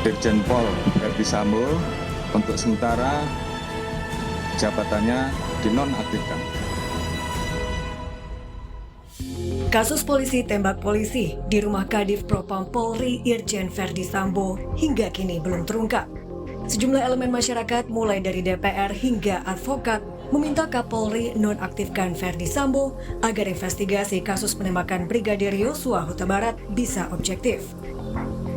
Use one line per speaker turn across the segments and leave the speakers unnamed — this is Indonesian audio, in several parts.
Irjen Pol Verdi Sambo untuk sementara jabatannya dinonaktifkan.
Kasus polisi tembak polisi di rumah Kadif Propam Polri Irjen Verdi Sambo hingga kini belum terungkap. Sejumlah elemen masyarakat mulai dari DPR hingga advokat meminta Kapolri nonaktifkan Verdi Sambo agar investigasi kasus penembakan Brigadir Yosua Huta Barat bisa objektif.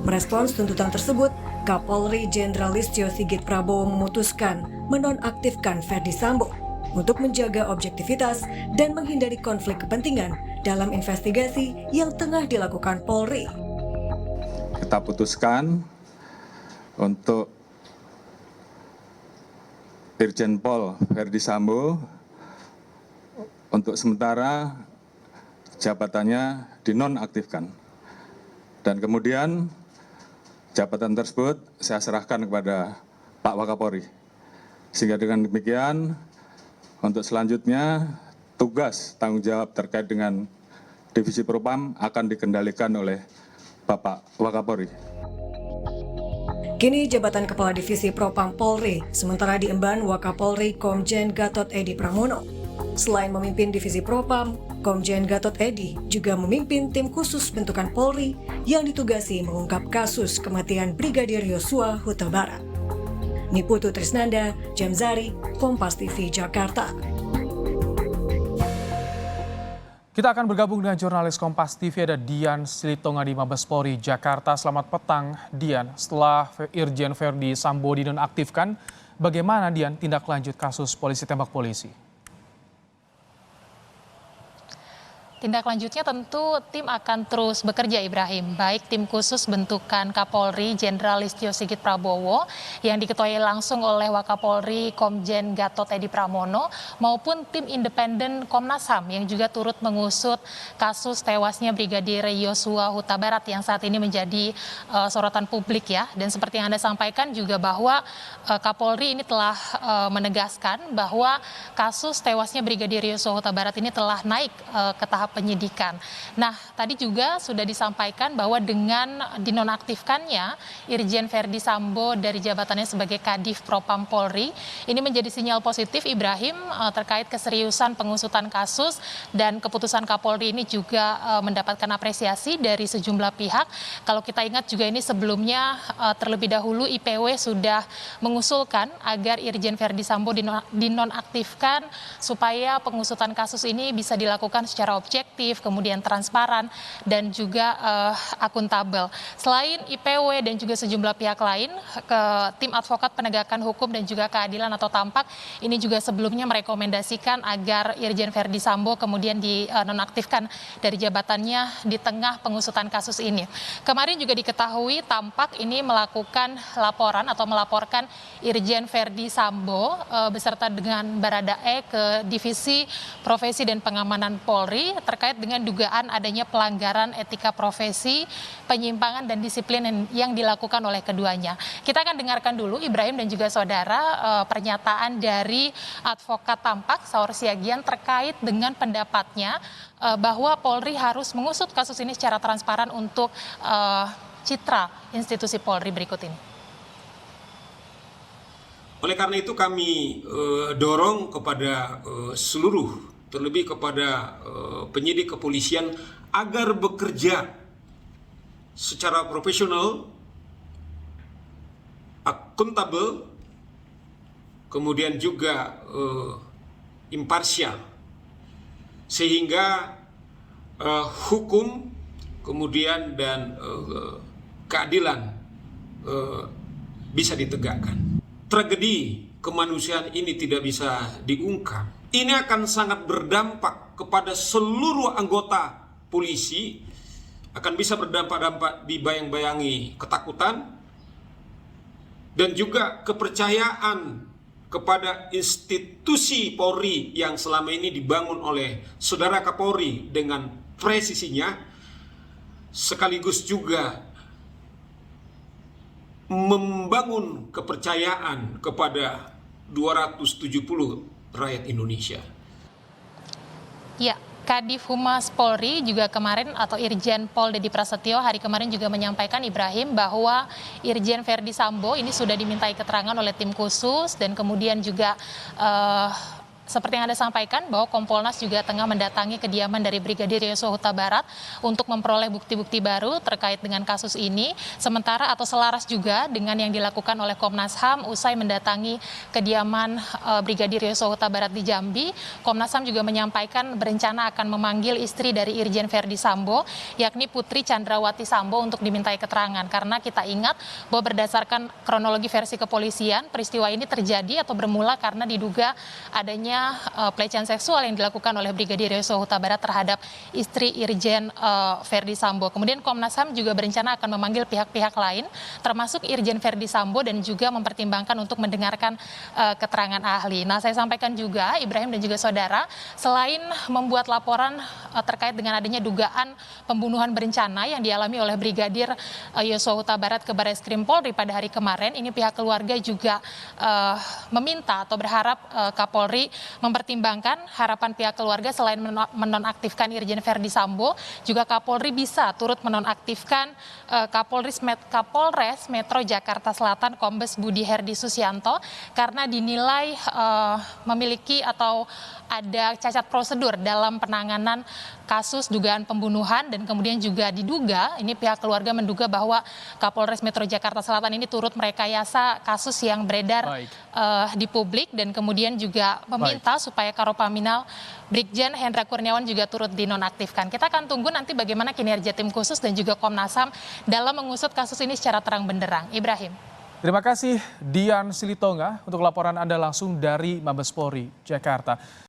Merespons tuntutan tersebut, Kapolri Jenderal Listio Sigit Prabowo memutuskan menonaktifkan Verdi Sambo untuk menjaga objektivitas dan menghindari konflik kepentingan dalam investigasi yang tengah dilakukan Polri.
Kita putuskan untuk Irjen Pol Verdi Sambo untuk sementara jabatannya dinonaktifkan. Dan kemudian jabatan tersebut saya serahkan kepada Pak Wakapolri. Sehingga dengan demikian untuk selanjutnya tugas tanggung jawab terkait dengan Divisi Propam akan dikendalikan oleh Bapak Wakapolri.
Kini jabatan Kepala Divisi Propam Polri sementara diemban Wakapolri Komjen Gatot Edi Pramono. Selain memimpin Divisi Propam, Komjen Gatot Edi juga memimpin tim khusus bentukan Polri yang ditugasi mengungkap kasus kematian Brigadir Yosua Huta Barat. Niputu Trisnanda, Jamzari, Kompas TV, Jakarta.
Kita akan bergabung dengan jurnalis Kompas TV ada Dian Silitonga di Mabes Polri, Jakarta. Selamat petang, Dian. Setelah Irjen Verdi Sambo dinonaktifkan, bagaimana Dian tindak lanjut kasus polisi tembak polisi?
Tindak lanjutnya tentu tim akan terus bekerja, Ibrahim. Baik tim khusus bentukan Kapolri Jenderal Listio Sigit Prabowo yang diketuai langsung oleh Wakapolri Komjen Gatot Edi Pramono maupun tim independen Komnas HAM yang juga turut mengusut kasus tewasnya Brigadir Yosua Huta Barat yang saat ini menjadi sorotan publik ya. Dan seperti yang Anda sampaikan juga bahwa Kapolri ini telah menegaskan bahwa kasus tewasnya Brigadir Yosua Huta Barat ini telah naik ke tahap penyidikan. Nah, tadi juga sudah disampaikan bahwa dengan dinonaktifkannya Irjen Verdi Sambo dari jabatannya sebagai Kadif Propam Polri, ini menjadi sinyal positif, Ibrahim, terkait keseriusan pengusutan kasus dan keputusan Kapolri ini juga mendapatkan apresiasi dari sejumlah pihak. Kalau kita ingat juga ini sebelumnya terlebih dahulu IPW sudah mengusulkan agar Irjen Verdi Sambo dinonaktifkan supaya pengusutan kasus ini bisa dilakukan secara objektif, kemudian transparan dan juga akuntabel. Selain IPW dan juga sejumlah pihak lain, tim advokat penegakan hukum dan juga keadilan atau TAMPAK ini juga sebelumnya merekomendasikan agar Irjen Verdi Sambo kemudian dinonaktifkan dari jabatannya di tengah pengusutan kasus ini. Kemarin juga diketahui TAMPAK ini melakukan laporan atau melaporkan Irjen Verdi Sambo beserta dengan Baradae ke Divisi Profesi dan Pengamanan Polri terkait dengan dugaan adanya pelanggaran etika profesi, penyimpangan dan disiplin yang dilakukan oleh keduanya. Kita akan dengarkan dulu Ibrahim dan juga saudara pernyataan dari advokat TAMPAK Saur Siagian terkait dengan pendapatnya bahwa Polri harus mengusut kasus ini secara transparan untuk citra institusi Polri berikut ini.
Oleh karena itu kami dorong kepada seluruh, terlebih kepada penyidik kepolisian agar bekerja secara profesional, akuntabel, kemudian juga imparsial, sehingga hukum kemudian dan keadilan bisa ditegakkan. Tragedi kemanusiaan ini tidak bisa diungkap. Ini akan sangat berdampak kepada seluruh anggota polisi, akan bisa berdampak dibayang-bayangi ketakutan dan juga kepercayaan kepada institusi Polri yang selama ini dibangun oleh Saudara Kapolri dengan presisinya, sekaligus juga membangun kepercayaan kepada 270 rakyat Indonesia.
Ya, Kadif Humas Polri juga kemarin atau Irjen Pol Dedi Prasetyo hari kemarin juga menyampaikan Ibrahim bahwa Irjen Verdi Sambo ini sudah dimintai keterangan oleh tim khusus dan kemudian juga seperti yang Anda sampaikan bahwa Kompolnas juga tengah mendatangi kediaman dari Brigadir Yosua Huta Barat untuk memperoleh bukti-bukti baru terkait dengan kasus ini. Sementara atau selaras juga dengan yang dilakukan oleh Komnas HAM usai mendatangi kediaman Brigadir Yosua Huta Barat di Jambi. Komnas HAM juga menyampaikan berencana akan memanggil istri dari Irjen Verdi Sambo, yakni Putri Chandrawati Sambo untuk dimintai keterangan. Karena kita ingat bahwa berdasarkan kronologi versi kepolisian, peristiwa ini terjadi atau bermula karena diduga adanya pelecehan seksual yang dilakukan oleh Brigadir Yosua Huta Barat terhadap istri Irjen Verdi Sambo. Kemudian Komnas HAM juga berencana akan memanggil pihak-pihak lain, termasuk Irjen Verdi Sambo dan juga mempertimbangkan untuk mendengarkan keterangan ahli. Nah, saya sampaikan juga Ibrahim dan juga saudara, selain membuat laporan terkait dengan adanya dugaan pembunuhan berencana yang dialami oleh Brigadir Yosua Huta Barat ke Barreskrim Polri pada hari kemarin, ini pihak keluarga juga meminta atau berharap Kapolri mempertimbangkan harapan pihak keluarga selain menonaktifkan Irjen Verdi Sambo, juga Kapolri bisa turut menonaktifkan Kapolres Metro Jakarta Selatan Kombes Budi Herdi Susianto karena dinilai memiliki atau ada cacat prosedur dalam penanganan kasus dugaan pembunuhan dan kemudian juga diduga, ini pihak keluarga menduga bahwa Kapolres Metro Jakarta Selatan ini turut merekayasa kasus yang beredar di publik dan kemudian juga meminta supaya Karopaminal Brigjen Hendra Kurniawan juga turut dinonaktifkan. Kita akan tunggu nanti bagaimana kinerja tim khusus dan juga Komnas HAM dalam mengusut kasus ini secara terang benderang. Ibrahim.
Terima kasih Dian Silitonga untuk laporan Anda langsung dari Mabes Polri, Jakarta.